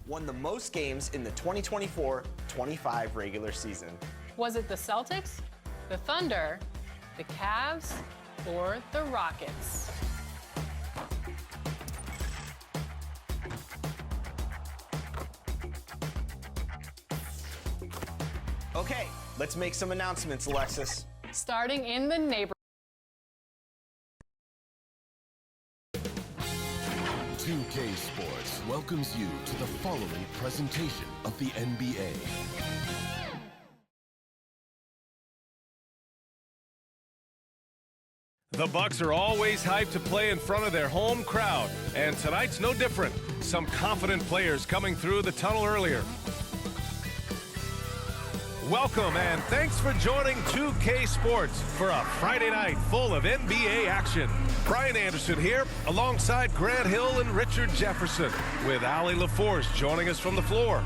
Won the most games in the 2024-25 regular season. Was it the Celtics, the Thunder, the Cavs, or the Rockets? Okay, let's make some announcements, Alexis. Starting in the neighborhood. 2K Sports welcomes you to the following presentation of the NBA. The Bucks are always hyped to play in front of their home crowd, and tonight's no different. Some confident players coming through the tunnel earlier. Welcome and thanks for joining 2K Sports for a Friday night full of NBA action. Brian Anderson here alongside Grant Hill and Richard Jefferson, with Allie LaForce joining us from the floor.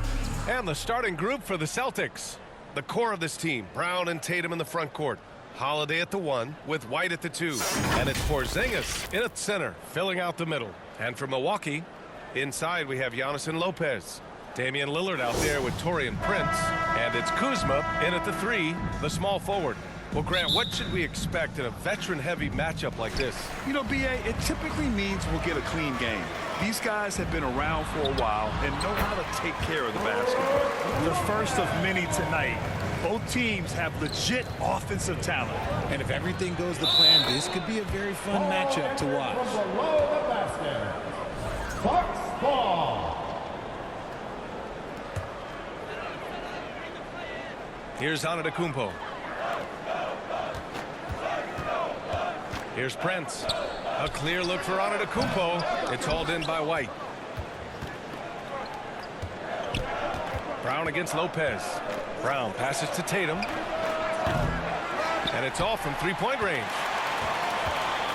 And the starting group for the Celtics. The core of this team, Brown and Tatum in the front court. Holiday at the 1 with White at the 2. And it's Porzingis in at center, filling out the middle. And for Milwaukee, inside we have Giannis and Lopez. Damian Lillard out there with Taurean Prince. And it's Kuzma in at the 3, the small forward. Well, Grant, what should we expect in a veteran-heavy matchup like this? You know, B.A., it typically means we'll get a clean game. These guys have been around for a while and know how to take care of the basketball. The first of many tonight. Both teams have legit offensive talent. And if everything goes to plan, this could be a very fun matchup to watch. Below the basket, Bucks ball. Here's Antetokounmpo. Here's Prince. A clear look for Antetokounmpo. It's hauled in by White. Brown against Lopez. Brown passes to Tatum. And it's all from three-point range.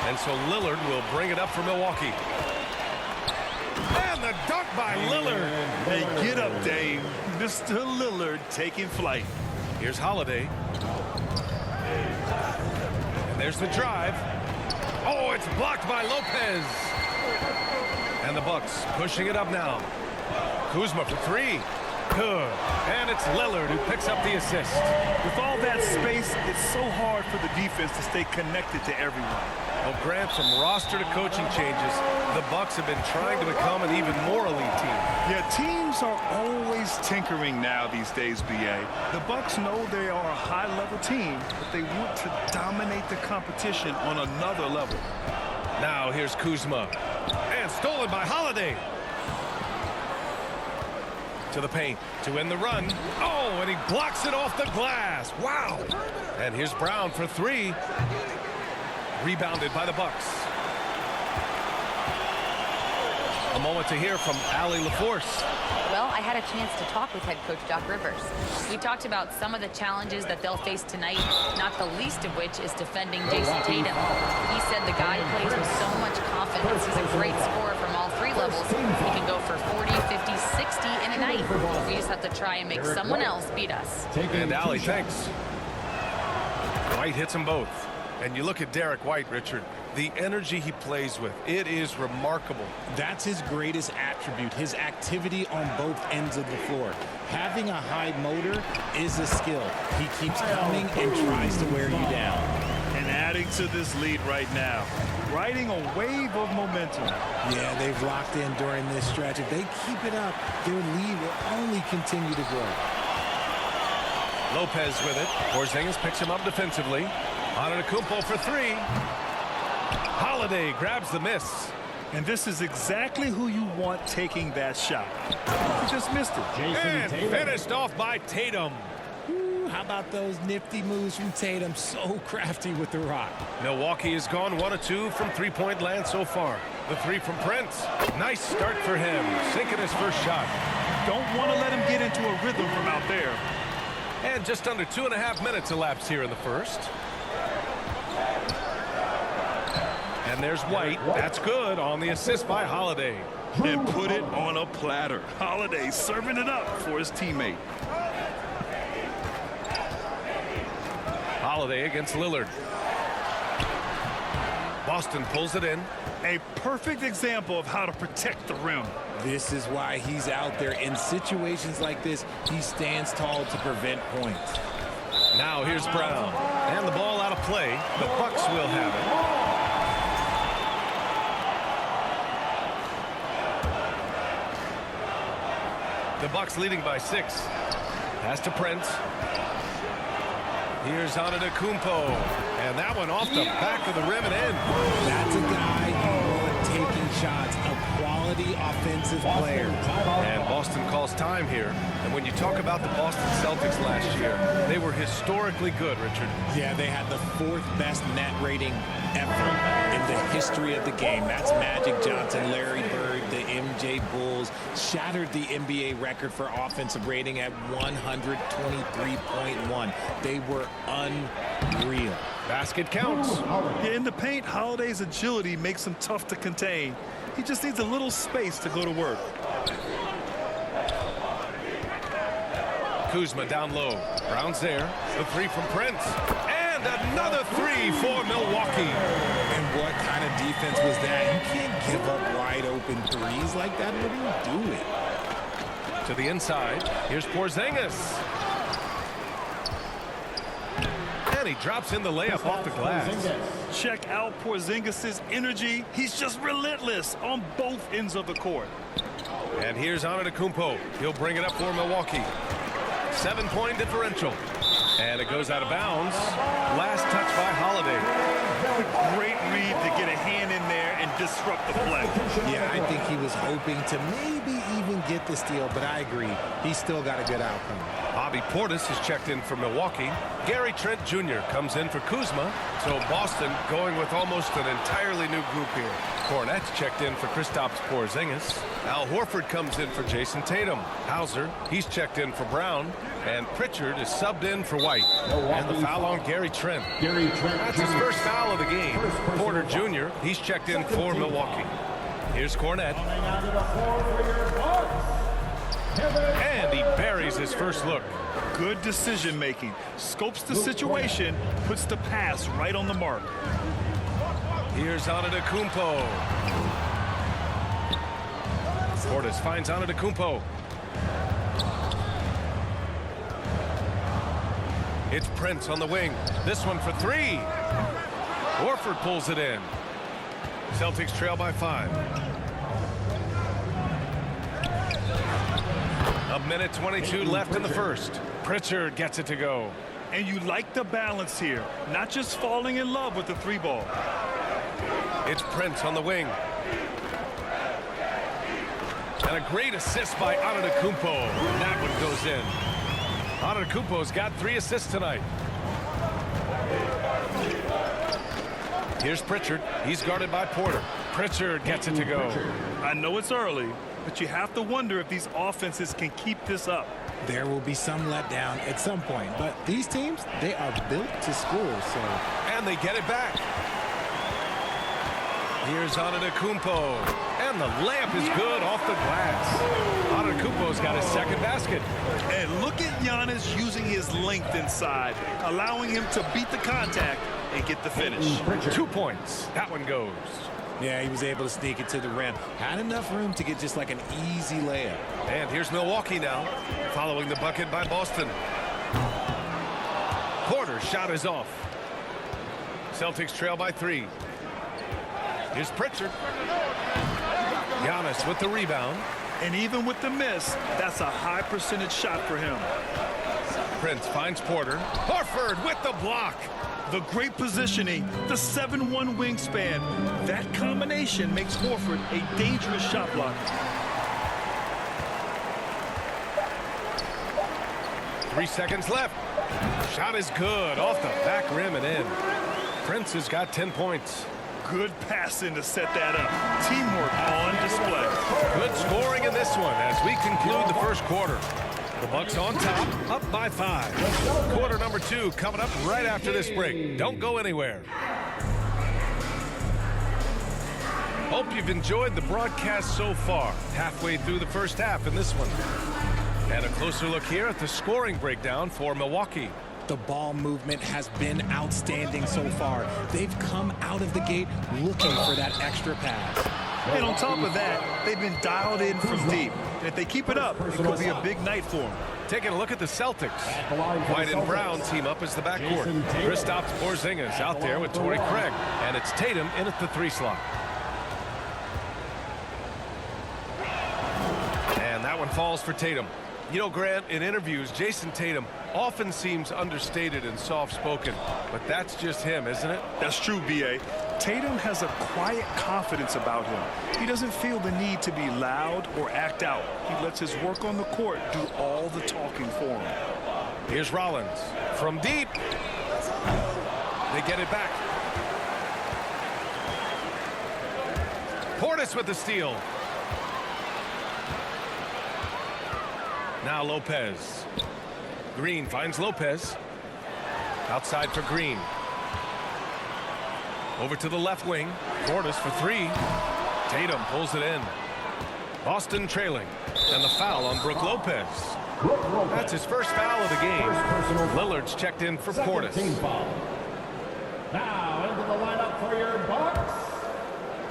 And so Lillard will bring it up for Milwaukee. And the dunk by Lillard. Hey, get up, Dave. Mr. Lillard taking flight. Here's Holiday. And there's the drive. Oh, it's blocked by Lopez. And the Bucks pushing it up now. Kuzma for 3. Good. And it's Lillard who picks up the assist. With all that space, it's so hard for the defense to stay connected to everyone. Well, Grant, from roster to coaching changes, the Bucks have been trying to become an even more elite team. Yeah, teams are always tinkering now these days, B.A. The Bucks know they are a high-level team, but they want to dominate the competition on another level. Now here's Kuzma. And stolen by Holiday. To the paint to win the run. Oh, and he blocks it off the glass. Wow. And here's Brown for 3. Rebounded by the Bucks. A moment to hear from Allie LaForce. Well, I had a chance to talk with head coach Doc Rivers. We talked about some of the challenges that they'll face tonight, not the least of which is defending Jason Tatum. He said the guy plays with so much confidence. He's a great scorer from all 3 levels. He can go for 40, 50, 60 in a night. We just have to try and make someone else beat us. And Allie, thanks. White hits them both. And you look at Derek White, Richard, the energy he plays with, it is remarkable. That's his greatest attribute, his activity on both ends of the floor. Having a high motor is a skill. He keeps coming and tries to wear you down. And adding to this lead right now, riding a wave of momentum. Yeah, they've locked in during this stretch. If they keep it up, their lead will only continue to grow. Lopez with it. Porzingis picks him up defensively. Antetokounmpo for 3. Holiday grabs the miss. And this is exactly who you want taking that shot. He just missed it. And finished off by Tatum. Ooh, how about those nifty moves from Tatum? So crafty with the rock. Milwaukee has gone 1 of 2 from three-point land so far. The 3 from Prince. Nice start for him, sinking his first shot. Don't want to let him get into a rhythm from out there. And just under 2.5 minutes elapsed here in the first. And there's White. That's good on the assist by Holiday. And put it on a platter. Holiday serving it up for his teammate. Holiday against Lillard. Boston pulls it in. A perfect example of how to protect the rim. This is why he's out there. In situations like this, he stands tall to prevent points. Now here's Brown. And the ball out of play. The Bucks will have it. The Bucks leading by 6. Pass to Prince. Here's Antetokounmpo. And that one off the back of the rim and in. That's a guy you want taking shots. A quality offensive player. And Boston calls time here. And when you talk about the Boston Celtics last year, they were historically good, Richard. Yeah, they had the 4th best net rating ever in the history of the game. That's Magic Johnson, Larry Bird, the MJ Bulls. Shattered the NBA record for offensive rating at 123.1. They were unreal. Basket counts. Yeah, in the paint, Holiday's agility makes him tough to contain. He just needs a little space to go to work. Kuzma down low. Brown's there. The 3 from Prince. And another 3 for Milwaukee. And what kind of defense was that? You can't give up wide open threes like that. What are you doing? To the inside. Here's Porzingis. And he drops in the layup off the glass. Check out Porzingis' energy. He's just relentless on both ends of the court. And here's Antetokounmpo. He'll bring it up for Milwaukee. 7-point differential. And it goes out of bounds. Last touch by Holiday. Great read to get a hand in there and disrupt the play. Yeah, I think he was hoping to maybe even get the steal, but I agree. He's still got a good outcome. Bobby Portis is checked in for Milwaukee. Gary Trent Jr. comes in for Kuzma. So Boston going with almost an entirely new group here. Cornette's checked in for Kristaps Porzingis. Al Horford comes in for Jason Tatum. Hauser, he's checked in for Brown. And Pritchard is subbed in for White. And the foul on Gary Trent. That's his first foul of the game. Porter Jr., he's checked in for Milwaukee. Here's Cornette. And he buries his first look. Good decision making. Scopes the situation, puts the pass right on the mark. Here's Antetokounmpo. Portis finds Antetokounmpo. It's Prince on the wing. This one for 3. Horford pulls it in. Celtics trail by 5. A minute 22 left in the first. Pritchard gets it to go. And you like the balance here. Not just falling in love with the 3 ball. It's Prince on the wing. And a great assist by Antetokounmpo. And that one goes in. Antetokounmpo's got 3 assists tonight. Here's Pritchard. He's guarded by Porter. Pritchard gets it to go. I know it's early, but you have to wonder if these offenses can keep this up. There will be some letdown at some point, but these teams, they are built to score, so. And they get it back. Here's Antetokounmpo. And the layup is good off the glass. Antetokounmpo's got his second basket. And look at Giannis using his length inside, allowing him to beat the contact and get the finish. 2 points. That one goes. Yeah, he was able to sneak it to the rim. Had enough room to get just like an easy layup. And here's Milwaukee now, following the bucket by Boston. Porter's shot is off. Celtics trail by 3. Here's Pritchard. Giannis with the rebound. And even with the miss, that's a high percentage shot for him. Prince finds Porter. Horford with the block. The great positioning, the 7'1" wingspan. That combination makes Horford a dangerous shot blocker. 3 seconds left. Shot is good off the back rim and in. Prince has got 10 points. Good passing to set that up. Teamwork on display. Good scoring in this one as we conclude the first quarter. The Bucks on top, up by 5. Quarter number 2 coming up right after this break. Don't go anywhere. Hope you've enjoyed the broadcast so far. Halfway through the first half in this one. And a closer look here at the scoring breakdown for Milwaukee. The ball movement has been outstanding so far. They've come out of the gate looking for that extra pass. And on top of that, they've been dialed in from deep. And if they keep it up, it could be a big night for them. Taking a look at the Celtics. White and Brown team up as the backcourt. Kristaps Porzingis out there with Torrey Craig. And it's Tatum in at the 3 slot. And that one falls for Tatum. You know, Grant, in interviews, Jason Tatum often seems understated and soft-spoken. But that's just him, isn't it? That's true, B.A. Tatum has a quiet confidence about him. He doesn't feel the need to be loud or act out. He lets his work on the court do all the talking for him. Here's Rollins from deep. They get it back. Portis with the steal. Now Lopez. Green finds Lopez. Outside for Green. Over to the left wing. Portis for 3. Tatum pulls it in. Boston trailing. And the foul on Brook Lopez. That's his first foul of the game. Lillard's checked in for Portis. Now into the lineup for your Bucks,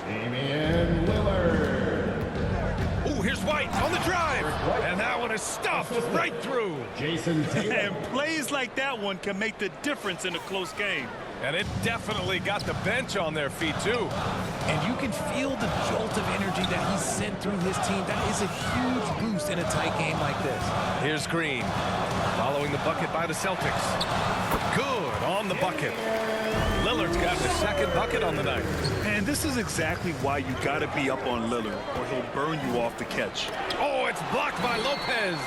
Damian Lillard. Ooh, here's White on the drive. And that one is stuffed right through. Jason Tatum. And plays like that one can make the difference in a close game. And it definitely got the bench on their feet, too. And you can feel the jolt of energy that he sent through his team. That is a huge boost in a tight game like this. Here's Green. Following the bucket by the Celtics. Good on the bucket. Lillard's got the second bucket on the night. And this is exactly why you got to be up on Lillard, or he'll burn you off the catch. Oh, it's blocked by Lopez.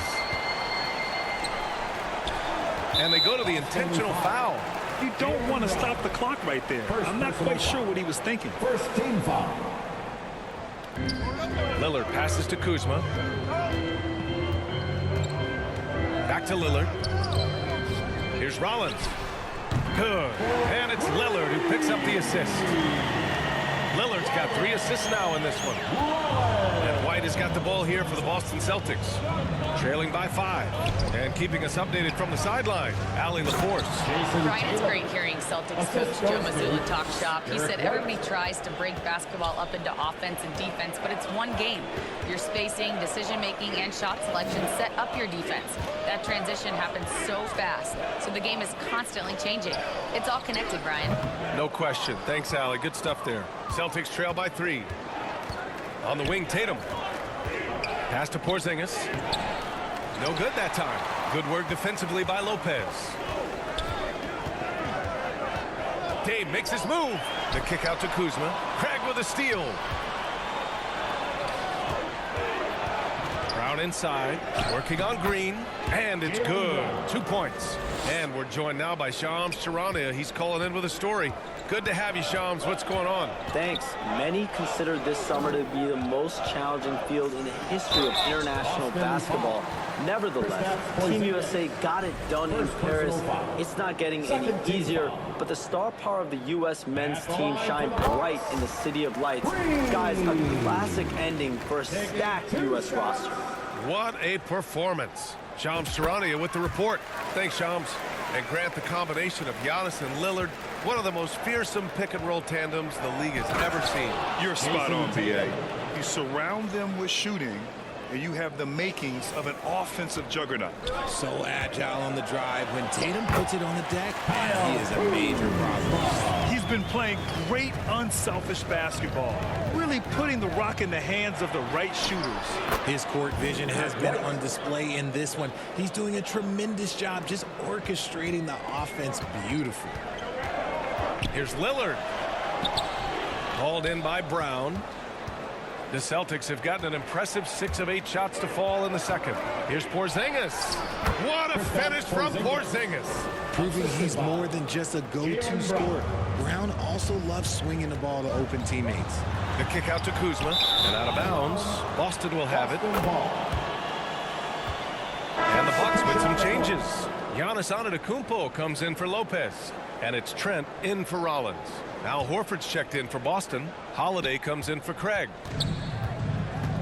And they go to the intentional foul. You don't want to stop the clock right there. I'm not quite sure what he was thinking. First team foul. Lillard passes to Kuzma. Back to Lillard. Here's Rollins. Good. And it's Lillard who picks up the assist. Lillard's got 3 assists now in this one. And White has got the ball here for the Boston Celtics. Trailing by 5. And keeping us updated from the sideline, Allie LaForce. Brian, it's great hearing Celtics coach Joe Mazzulla talk shop. He said everybody tries to break basketball up into offense and defense, but it's one game. Your spacing, decision-making, and shot selection set up your defense. That transition happens so fast, so the game is constantly changing. It's all connected, Brian. No question. Thanks, Allie. Good stuff there. Celtics trail by 3. On the wing, Tatum. Pass to Porzingis. No good that time. Good work defensively by Lopez. Dame makes his move. The kick out to Kuzma. Craig with a steal. Brown inside, working on Green, and it's good. 2 points. And we're joined now by Shams Charania. He's calling in with a story. Good to have you, Shams. What's going on? Thanks. Many consider this summer to be the most challenging field in the history of international basketball. Nevertheless, Team USA got it done in Paris. It's not getting any easier, but the star power of the U.S. men's team shined bright in the City of Lights. Guys, a classic ending for a stacked U.S. roster. What a performance. Shams Charania with the report. Thanks, Shams. And Grant, the combination of Giannis and Lillard, one of the most fearsome pick-and-roll tandems the league has ever seen. You're spot on, B.A. You surround them with shooting, and you have the makings of an offensive juggernaut. So agile on the drive. When Tatum puts it on the deck, man, he is a major problem. He's been playing great, unselfish basketball, really putting the rock in the hands of the right shooters. His court vision has been on display in this one. He's doing a tremendous job just orchestrating the offense beautifully. Here's Lillard. Hauled in by Brown. The Celtics have gotten an impressive 6 of 8 shots to fall in the second. Here's Porzingis. What a finish from Porzingis. Proving he's more than just a go-to scorer. Brown also loves swinging the ball to open teammates. The kick out to Kuzma. And out of bounds. Boston will have it. And the Bucks with some changes. Giannis Antetokounmpo comes in for Lopez. And it's Trent in for Rollins. Al Horford's checked in for Boston. Holiday comes in for Craig.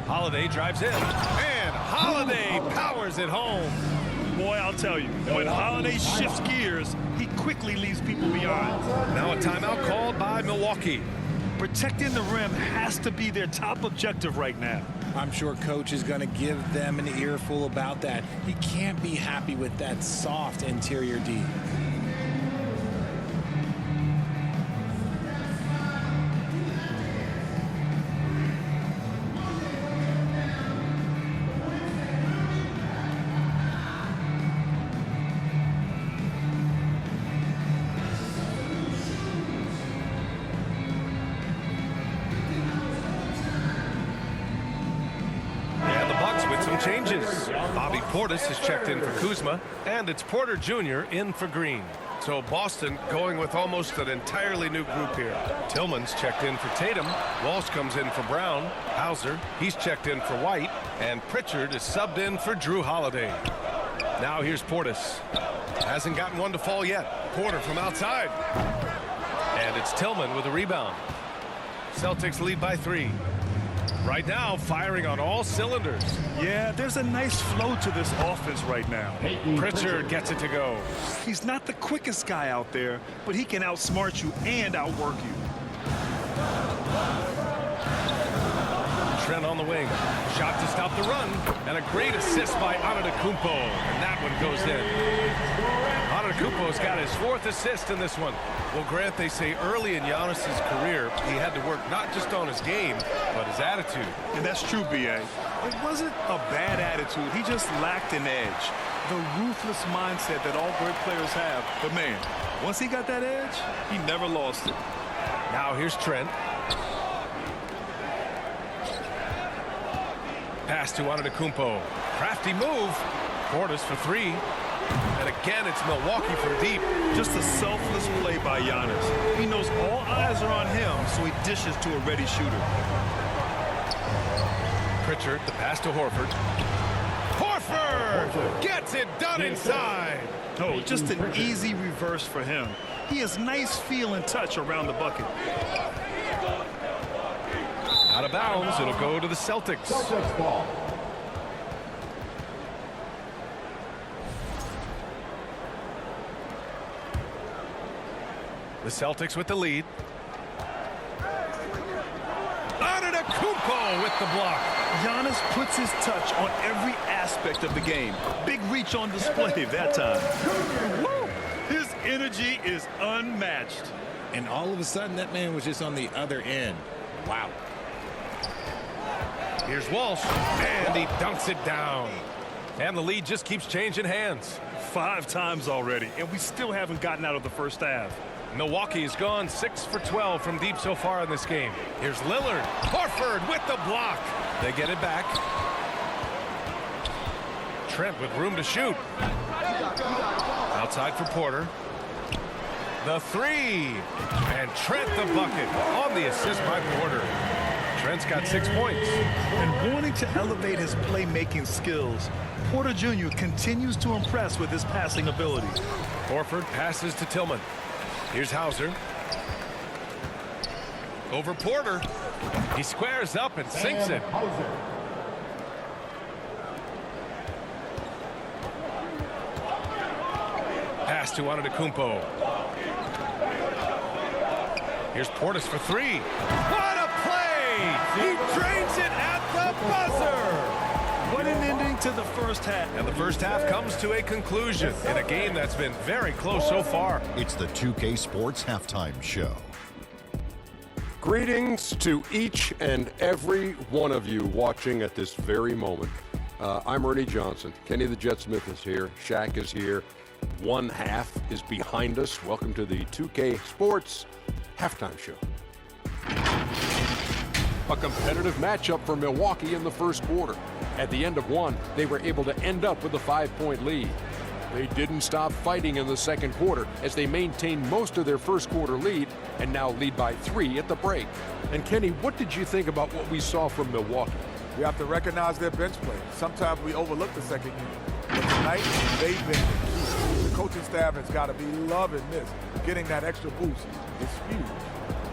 Holiday drives in. And Holiday powers it home. Boy, I'll tell you, when Holiday shifts gears, he quickly leaves people behind. Now a timeout called by Milwaukee. Protecting the rim has to be their top objective right now. I'm sure coach is going to give them an earful about that. He can't be happy with that soft interior D. Changes. Bobby Portis has checked in for Kuzma, and it's Porter Jr. in for Green. So Boston going with almost an entirely new group here. Tillman's checked in for Tatum. Walsh comes in for Brown. Hauser, he's checked in for White. And Pritchard is subbed in for Drew Holiday. Now here's Portis. Hasn't gotten one to fall yet. Porter from outside. And it's Tillman with a rebound. Celtics lead by 3. Right now, firing on all cylinders. Yeah, there's a nice flow to this offense right now. Pritchard gets it to go. He's not the quickest guy out there, but he can outsmart you and outwork you. Trent on the wing. Shot to stop the run. And a great assist by Antetokounmpo. And that one goes in. Antetokounmpo's got his 4th assist in this one. Well, Grant, they say early in Giannis's career, he had to work not just on his game, but his attitude. And that's true, B.A. It wasn't a bad attitude. He just lacked an edge. The ruthless mindset that all great players have. But, man, once he got that edge, he never lost it. Now here's Trent. Pass to Antetokounmpo. Crafty move. Portis for 3. And again, it's Milwaukee from deep. Just a selfless play by Giannis. He knows all eyes are on him, so he dishes to a ready shooter. Pritchard, the pass to Horford. Horford gets it done inside. Oh, just an easy reverse for him. He has nice feel and touch around the bucket. Out of bounds, it'll go to the Celtics. The Celtics with the lead. Antetokounmpo with the block. Giannis puts his touch on every aspect of the game. Big reach on display that time. Woo! His energy is unmatched. And all of a sudden, that man was just on the other end. Wow. Here's Walsh, and he dunks it down. And the lead just keeps changing hands. 5 times already, and we still haven't gotten out of the first half. Milwaukee's gone 6 for 12 from deep so far in this game. Here's Lillard. Horford with the block. They get it back. Trent with room to shoot. Outside for Porter. The 3. And Trent the bucket on the assist by Porter. Trent's got 6 points. And wanting to elevate his playmaking skills, Porter Jr. continues to impress with his passing ability. Horford passes to Tillman. Here's Hauser. Over Porter. He squares up and sinks it. Pass to Antetokounmpo. Here's Portis for 3. What a play! He drains it at the buzzer! What an ending to the first half. And the first half comes to a conclusion in a game that's been very close so far. It's the 2K Sports Halftime Show. Greetings to each and every one of you watching at this very moment. I'm Ernie Johnson. Kenny the Jet Smith is here. Shaq is here. One half is behind us. Welcome to the 2K Sports Halftime Show. A competitive matchup for Milwaukee in the first quarter. At the end of one, they were able to end up with a 5-point lead. They didn't stop fighting in the second quarter as they maintained most of their first quarter lead and now lead by 3 at the break. And Kenny, what did you think about what we saw from Milwaukee? We have to recognize their bench play. Sometimes we overlook the second unit. But tonight, they've been key. The coaching staff has got to be loving this. Getting that extra boost is huge.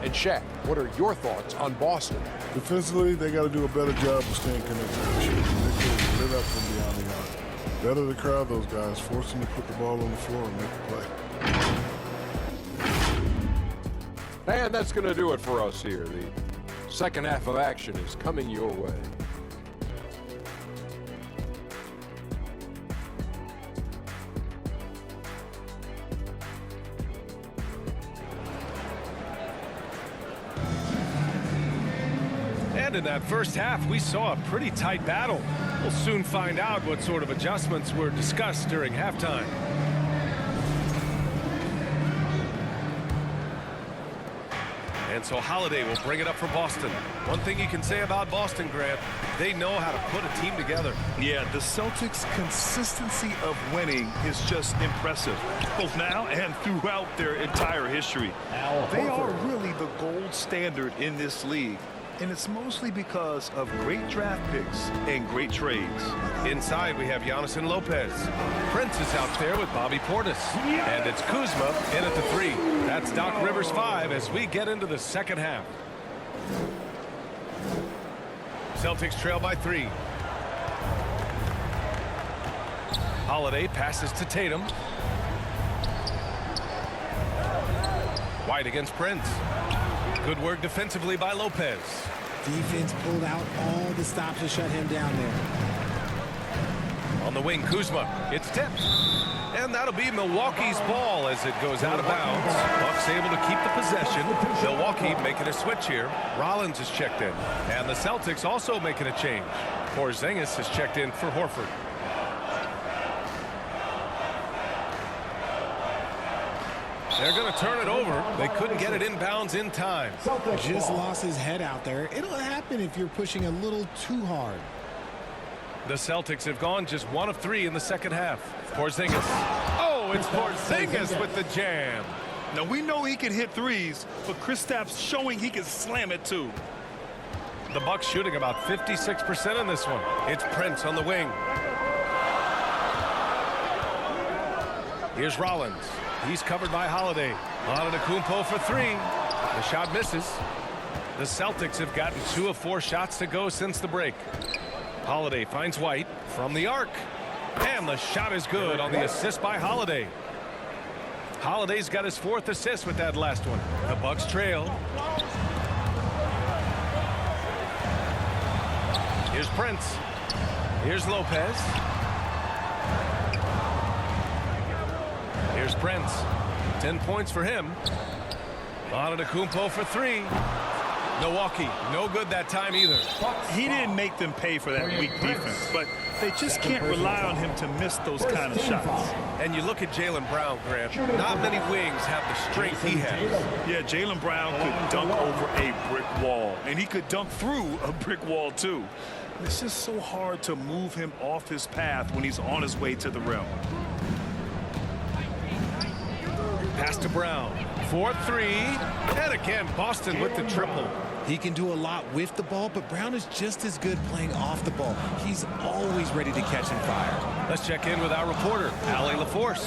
And Shaq, what are your thoughts on Boston? Defensively, they got to do a better job of staying connected. They could lit up from beyond the arc. Better to crowd those guys, force them to put the ball on the floor and make the play. And that's going to do it for us here. The second half of action is coming your way. And in that first half, we saw a pretty tight battle. We'll soon find out what sort of adjustments were discussed during halftime. And so Holiday will bring it up for Boston. One thing you can say about Boston, Grant, they know how to put a team together. Yeah, the Celtics' consistency of winning is just impressive, both now and throughout their entire history. They are really the gold standard in this league. And it's mostly because of great draft picks and great trades. Inside, we have Giannis and Lopez. Prince is out there with Bobby Portis. And it's Kuzma in at the 3. That's Doc Rivers 5 as we get into the second half. Celtics trail by 3. Holiday passes to Tatum. White against Prince. Good work defensively by Lopez. Defense pulled out all the stops to shut him down there. On the wing, Kuzma. It's tipped. And that'll be Milwaukee's ball as it goes out of bounds. Bucks able to keep the possession. Milwaukee making a switch here. Rollins is checked in. And the Celtics also making a change. Porzingis is checked in for Horford. They're going to turn it over. They couldn't get it inbounds in time. Just lost his head out there. It'll happen if you're pushing a little too hard. The Celtics have gone just 1 of 3 in the second half. Porzingis. Oh, it's Porzingis with the jam. Now, we know he can hit threes, but Kristaps showing he can slam it too. The Bucks shooting about 56% in this one. It's Prince on the wing. Here's Rollins. He's covered by Holiday. Antetokounmpo for 3. The shot misses. The Celtics have gotten 2 of 4 shots to go since the break. Holiday finds White from the arc. And the shot is good on the assist by Holiday. Holiday's got his 4th assist with that last one. The Bucks trail. Here's Prince. Here's Lopez. Here's Prince. 10 points for him. Antetokounmpo for 3. Milwaukee, no good that time either. He didn't make them pay for that weak defense, but they just can't rely on him to miss those kind of shots. And you look at Jaylen Brown, Grant. Not many wings have the strength he has. Yeah, Jaylen Brown could dunk over a brick wall, and he could dunk through a brick wall too. It's just so hard to move him off his path when he's on his way to the rim. Pass to Brown. 4-3. And again, Boston with the triple. He can do a lot with the ball, but Brown is just as good playing off the ball. He's always ready to catch and fire. Let's check in with our reporter, Allie LaForce.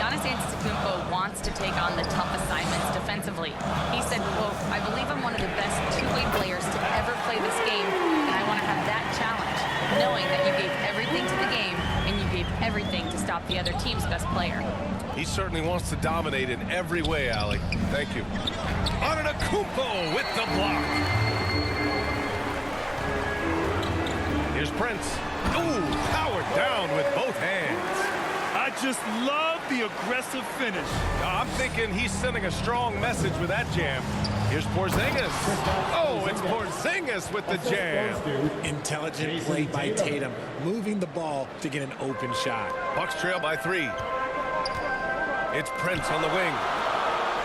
Giannis Antetokounmpo wants to take on the tough assignments defensively. He said, quote, "I believe I'm one of the best two-way players to ever play this game, and I want to have that challenge, knowing that you gave everything to the game and you gave everything to stop the other team's best player." He certainly wants to dominate in every way, Allie. Thank you. Antetokounmpo with the block. Here's Prince. Ooh, powered down with both hands. I just love the aggressive finish. I'm thinking he's sending a strong message with that jam. Here's Porzingis. Oh, it's Porzingis with the jam. Intelligent play by Tatum, moving the ball to get an open shot. Bucks trail by 3. It's Prince on the wing.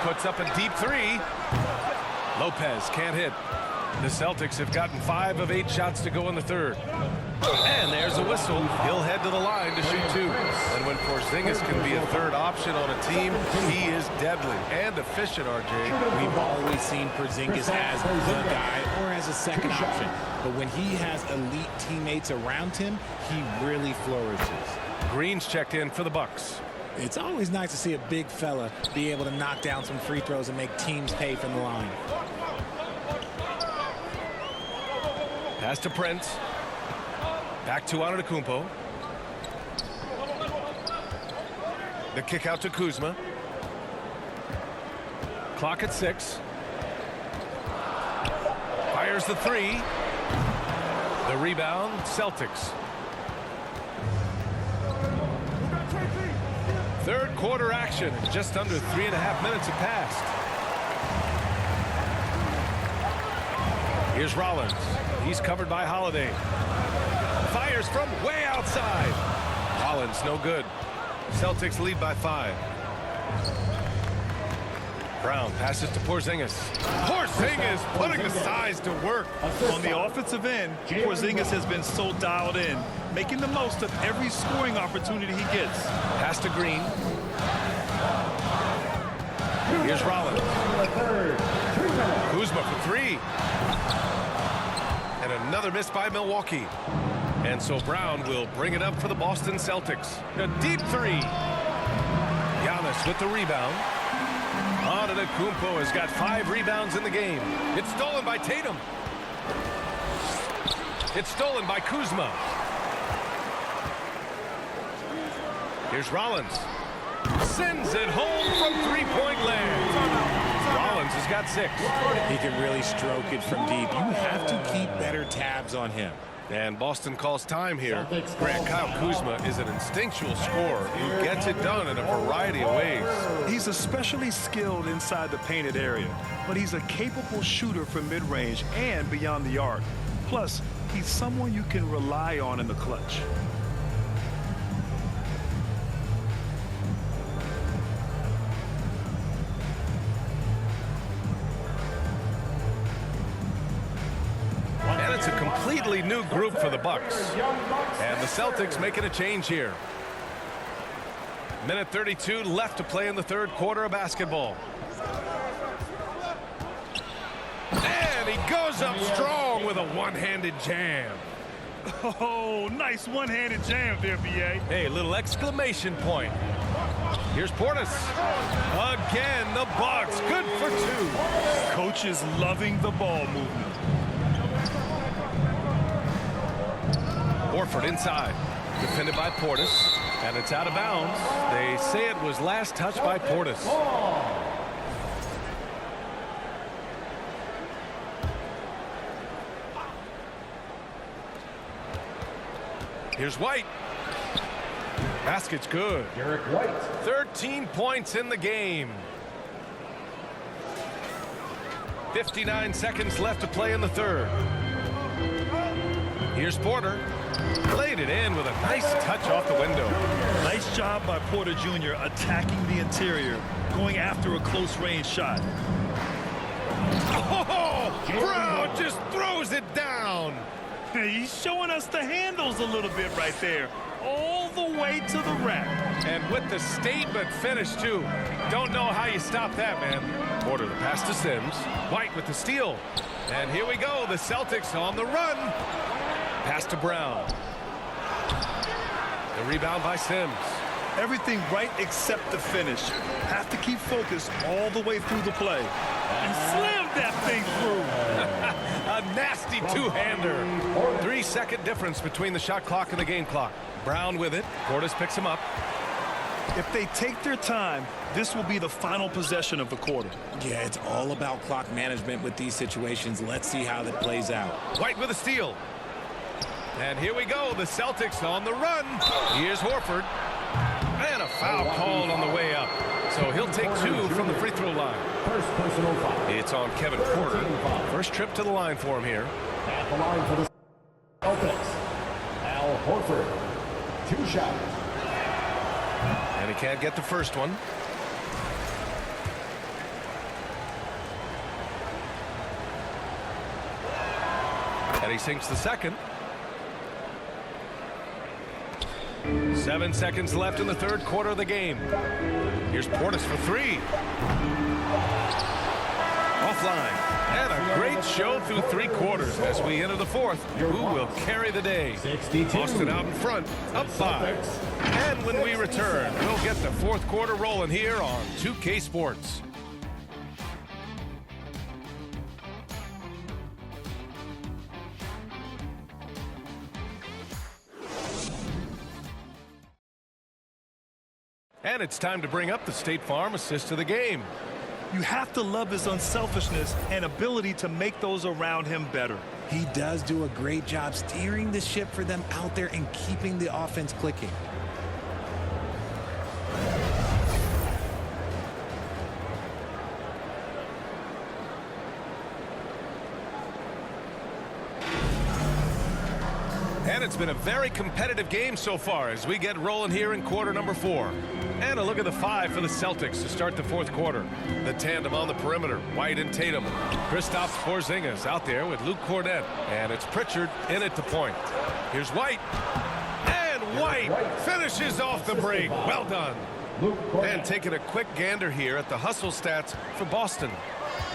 Puts up a deep 3. Lopez can't hit. The Celtics have gotten 5 of 8 shots to go in the third. And there's a whistle. He'll head to the line to shoot 2. And when Porzingis can be a third option on a team, he is deadly and efficient, RJ. We've always seen Porzingis as the guy or as a second option. But when he has elite teammates around him, he really flourishes. Green's checked in for the Bucks. It's always nice to see a big fella be able to knock down some free throws and make teams pay from the line. Pass to Prince. Back to Antetokounmpo. The kick out to Kuzma. Clock at 6. Fires the 3. The rebound, Celtics. Third quarter action. Just under 3.5 minutes have passed. Here's Rollins. He's covered by Holiday. Fires from way outside. Rollins no good. Celtics lead by 5. Brown passes to Porzingis. Porzingis putting the size to work. On the offensive end, Porzingis has been so dialed in, making the most of every scoring opportunity he gets. Pass to Green. Here's Rollins. Kuzma for 3. And another miss by Milwaukee. And so Brown will bring it up for the Boston Celtics. A deep 3. Giannis with the rebound. Antetokounmpo has got 5 rebounds in the game. It's stolen by Tatum. It's stolen by Kuzma. Here's Rollins. Sends it home from 3-point land. Rollins has got 6. He can really stroke it from deep. You have to keep better tabs on him. And Boston calls time here. Grant, Kyle Kuzma is an instinctual scorer who gets it done in a variety of ways. He's especially skilled inside the painted area, but he's a capable shooter from mid-range and beyond the arc. Plus, he's someone you can rely on in the clutch. And it's a completely new group for the Bucks. And the Celtics making a change here. Minute 32 left to play in the third quarter of basketball. And he goes up strong with a one-handed jam. Oh, nice one-handed jam there, B.A. Hey, little exclamation point. Here's Portis. Again, the Bucks. Good for 2. Coach is loving the ball movement. Horford inside. Defended by Portis. And it's out of bounds. They say it was last touched by Portis. Here's White. Basket's good. Derek White. 13 points in the game. 59 seconds left to play in the third. Here's Porter. Laid it in with a nice touch off the window. Nice job by Porter Jr. attacking the interior, going after a close-range shot. Oh, Brown just throws it down. He's showing us the handles a little bit right there, all the way to the rack. And with the statement finish, too. Don't know how you stop that, man. Porter the pass to Sims. White with the steal. And here we go, the Celtics on the run. Pass to Brown. The rebound by Sims. Everything right except the finish. Have to keep focused all the way through the play. And slam that thing through. A nasty two-hander. 3-second difference between the shot clock and the game clock. Brown with it. Portis picks him up. If they take their time, this will be the final possession of the quarter. Yeah, it's all about clock management with these situations. Let's see how that plays out. White with a steal. And here we go, the Celtics on the run. Here's Horford. And a foul called on the way up. So he'll take 2 from the free throw line. First personal foul. It's on Kevin Porter. First trip to the line for him here. At the line for the Celtics, Al Horford. 2 shots. And he can't get the first one. And he sinks the second. 7 seconds left in the third quarter of the game. Here's Portis for 3. Offline. And a great show through 3 quarters as we enter the fourth. Who will carry the day? Boston out in front, up 5. And when we return, we'll get the fourth quarter rolling here on 2K Sports. And it's time to bring up the State Farm assist of the game. You have to love his unselfishness and ability to make those around him better. He does do a great job steering the ship for them out there and keeping the offense clicking. And it's been a very competitive game so far as we get rolling here in quarter number 4. And a look at the 5 for the Celtics to start the 4th quarter. The tandem on the perimeter, White and Tatum. Kristaps Porzingis out there with Luke Cornett. And it's Pritchard in at the point. Here's White. And White finishes off the break. Well done. And taking a quick gander here at the hustle stats for Boston.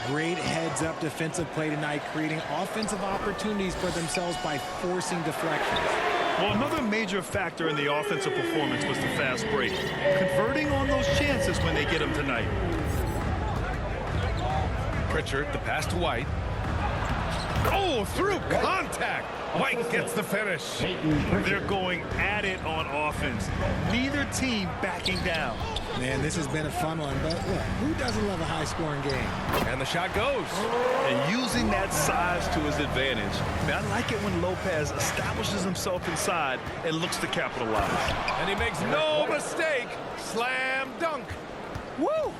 Great heads-up defensive play tonight, creating offensive opportunities for themselves by forcing deflections. Well, another major factor in the offensive performance was the fast break. Converting on those chances when they get them tonight. Pritchard, the pass to White. Oh, through contact. White gets the finish. They're going at it on offense. Neither team backing down. Man, this has been a fun one, but look, who doesn't love a high-scoring game? And the shot goes. And using that size to his advantage. I like it when Lopez establishes himself inside and looks to capitalize. And he makes no mistake. Slam dunk. Woo!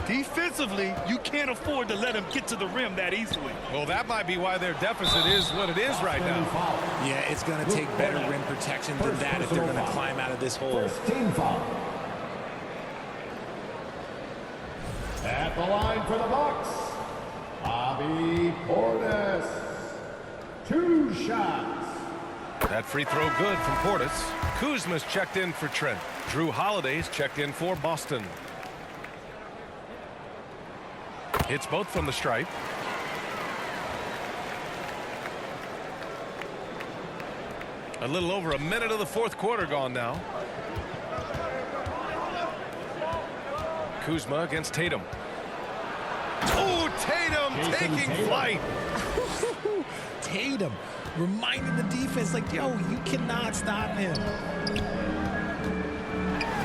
Defensively, you can't afford to let him get to the rim that easily. Well, that might be why their deficit is what it is right now. Yeah, it's going to take better rim protection than that if they're going to climb out of this hole. At the line for the Bucks, Bobby Portis. 2 shots. That free throw good from Portis. Kuzma's checked in for Trent. Drew Holiday's checked in for Boston. Hits both from the stripe. A little over a minute of the 4th quarter gone now. Kuzma against Tatum. Oh, Tatum taking flight. Tatum reminding the defense, like, yo, you cannot stop him.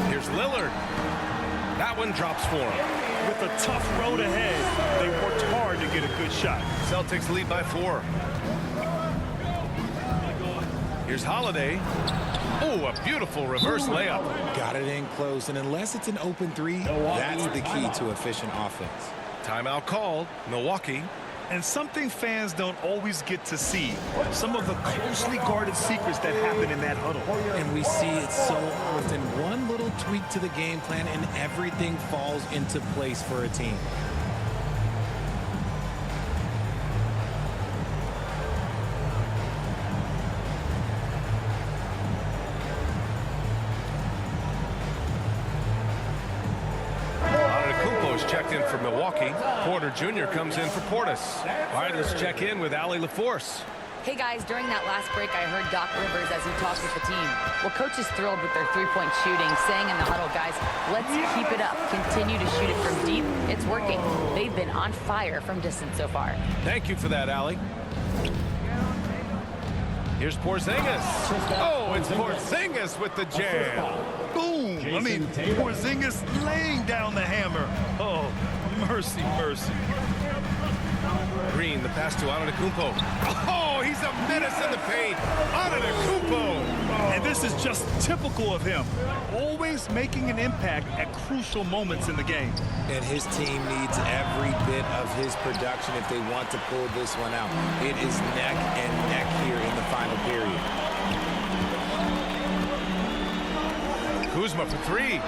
Here's Lillard. That one drops for him. With a tough road ahead, they worked hard to get a good shot. Celtics lead by 4. Here's Holiday. Oh, a beautiful reverse layup. Got it in close, and unless it's an open 3, that's the key to efficient offense. Timeout called. Milwaukee. And something fans don't always get to see, some of the closely guarded secrets that happen in that huddle. And we see it so often. One little tweak to the game plan and everything falls into place for a team. Checked in for Milwaukee. Porter Jr. comes in for Portis. All right, let's check in with Allie LaForce. Hey guys, during that last break, I heard Doc Rivers as he talked with the team. Well, coach is thrilled with their three-point shooting, saying in the huddle, guys, let's keep it up. Continue to shoot it from deep. It's working. They've been on fire from distance so far. Thank you for that, Allie. Here's Porzingis. Oh, it's Porzingis with the jam. Boom! I mean, Porzingis laying down the hammer. Oh, mercy, mercy. Green, the pass to Antetokounmpo. Oh, he's a menace in the paint. Antetokounmpo. And this is just typical of him. Always making an impact at crucial moments in the game. And his team needs every bit of his production if they want to pull this one out. It is neck and neck here in the final period. Kuzma for 3.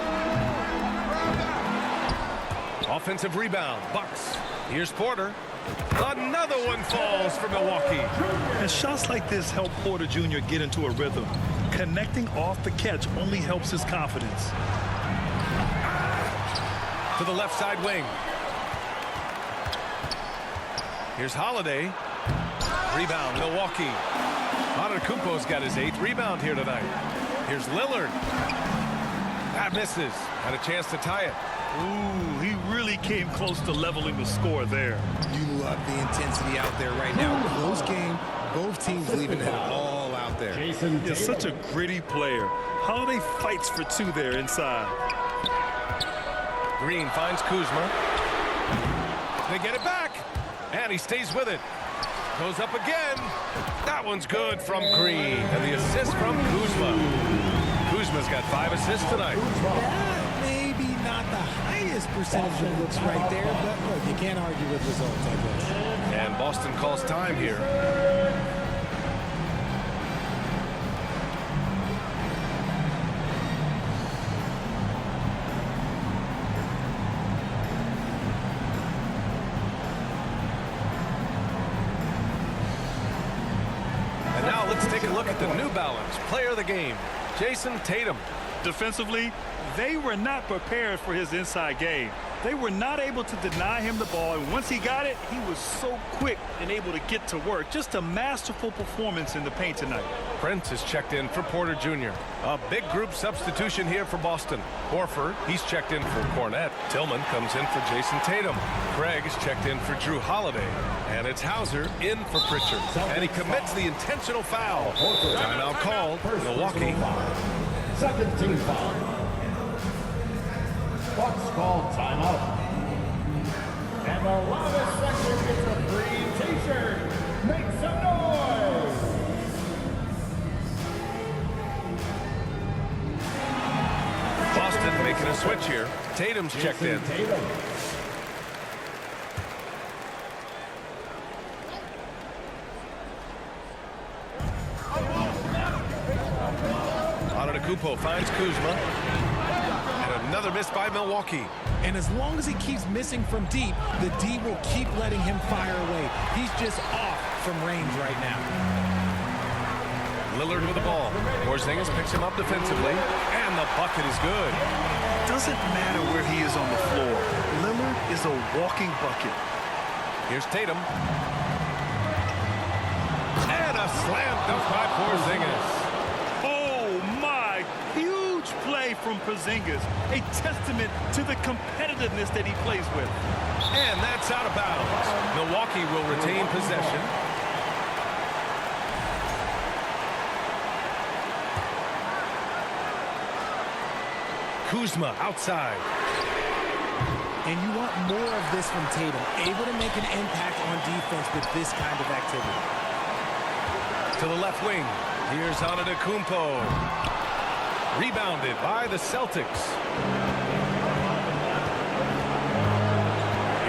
Offensive rebound, Bucks. Here's Porter. Another one falls for Milwaukee. And shots like this help Porter Jr. get into a rhythm. Connecting off the catch only helps his confidence. To the left side wing. Here's Holiday. Rebound, Milwaukee. Antetokounmpo's got his 8th rebound here tonight. Here's Lillard. That misses. Had a chance to tie it. Ooh, he really came close to leveling the score there. You love the intensity out there right now. Close game, both teams leaving it all out there. He's such a gritty player. Holiday fights for 2 there inside. Green finds Kuzma. They get it back, and he stays with it. Goes up again. That one's good from Green, and the assist from Kuzma. Kuzma's got 5 assists tonight. Maybe not the highest percentage of looks right there, but look, you can't argue with results, I guess. And Boston calls time here. And now let's take a look at the New Balance player of the game, Jason Tatum. Defensively, they were not prepared for his inside game. They were not able to deny him the ball, and once he got it, he was so quick and able to get to work. Just a masterful performance in the paint tonight. Prince is checked in for Porter Jr. A big group substitution here for Boston. Horford, he's checked in for Cornette. Tillman comes in for Jason Tatum. Craig is checked in for Drew Holiday. And it's Hauser in for Pritchard. And he commits the intentional foul. Timeout called. Milwaukee. Second team foul. Bucks called timeout. And the loudest section gets a free t-shirt. Make some noise! Boston making a switch here. Tatum's checked in. Antetokounmpo finds Kuzma. Another miss by Milwaukee. And as long as he keeps missing from deep, the D will keep letting him fire away. He's just off from range right now. Lillard with the ball. Porzingis picks him up defensively, and the bucket is good. Doesn't matter where he is on the floor. Lillard is a walking bucket. Here's Tatum. And a slam dunk by Porzingis. Play from Porzingis, a testament to the competitiveness that he plays with. And that's out of bounds. Milwaukee will retain possession. Kuzma outside. And you want more of this from Tatum, able to make an impact on defense with this kind of activity. To the left wing. Here's Antetokounmpo. Rebounded by the Celtics.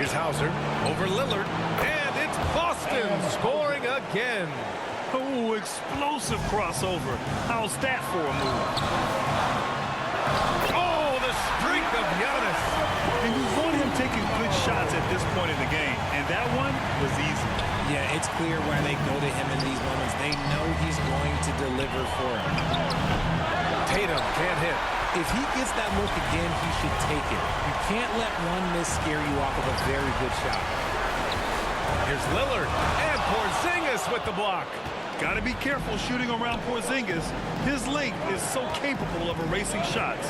Here's Hauser over Lillard. And it's Boston scoring again. Oh, explosive crossover. How's that for a move? Oh, the streak of Giannis. And you want him taking good shots at this point in the game. And that one was easy. Yeah, it's clear why they go to him in these moments. They know he's going to deliver for him. Tatum can't hit. If he gets that look again, he should take it. You can't let one miss scare you off of a very good shot. Here's Lillard and Porzingis with the block. Got to be careful shooting around Porzingis. His length is so capable of erasing shots.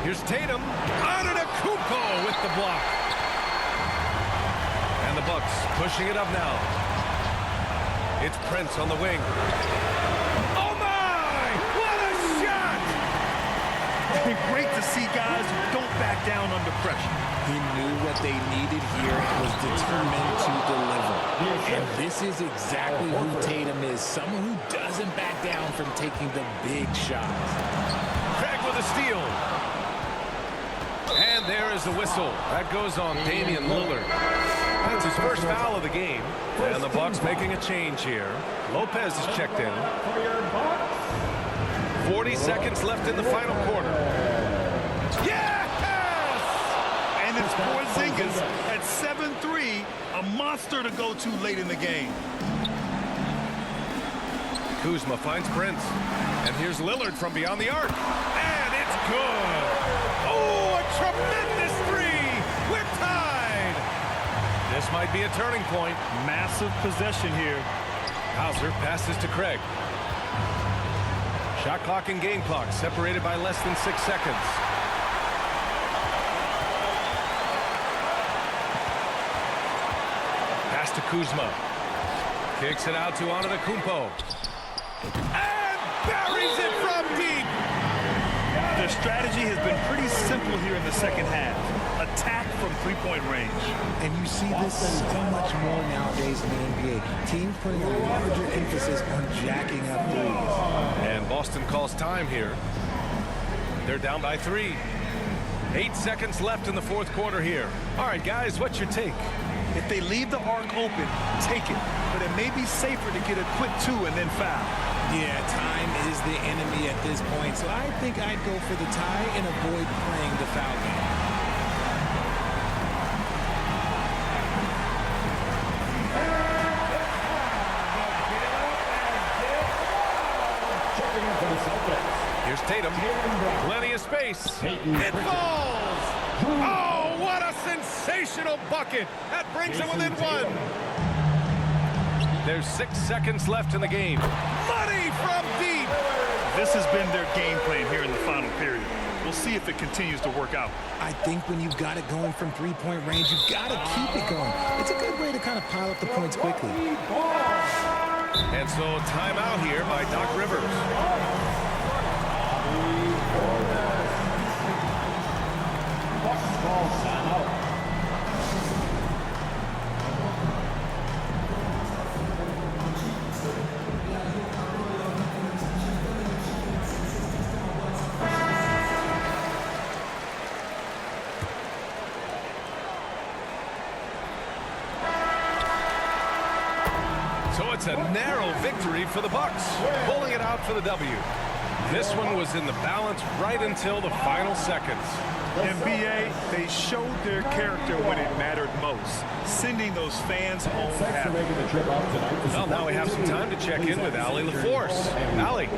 Here's Tatum. Antetokounmpo with the block. And the Bucks pushing it up now. It's Prince on the wing. Great to see guys who don't back down under pressure. He knew what they needed here and was determined to deliver. And this is exactly who Tatum is, someone who doesn't back down from taking the big shots. Craig with a steal. And there is the whistle. That goes on Damian Lillard. That's his first foul of the game. And the Bucks making a change here. Lopez is checked in. 40 seconds left in the final quarter. Yes! And it's Porzingis at 7-3, a monster to go to late in the game. Kuzma finds Prince. And here's Lillard from beyond the arc. And it's good. Oh, a tremendous three. We're tied. This might be a turning point. Massive possession here. Hauser passes to Craig. Shot clock and game clock separated by less than 6 seconds. Pass to Kuzma. Kicks it out to Antetokounmpo. And buries it from deep. Their strategy has been pretty simple here in the second half. attack from three-point range. And you see this so much more nowadays in the NBA. Teams putting a larger emphasis on jacking up threes. And Boston calls time here. They're down by 3. 8 seconds left in the fourth quarter here. All right, guys, what's your take? If they leave the arc open, take it. But it may be safer to get a quick 2 and then foul. Yeah, time is the enemy at this point. So I think I'd go for the tie and avoid playing the foul game. Checking in for the Celtics. Here's Tatum. Plenty of space. It falls! Oh, what a sensational bucket! That brings them within 1. There's 6 seconds left in the game. Money from deep! This has been their game plan here in the final period. We'll see if it continues to work out. I think when you've got it going from three-point range, you've got to keep it going. It's a good way to kind of pile up the points quickly. And so timeout here by Doc Rivers. So it's a narrow victory for the Bucks, pulling it out for the W. This one was in the balance right until the final seconds. NBA, they showed their character when it mattered most, sending those fans home happy. Well, now we have some time to check in with Allie LaForce. Allie.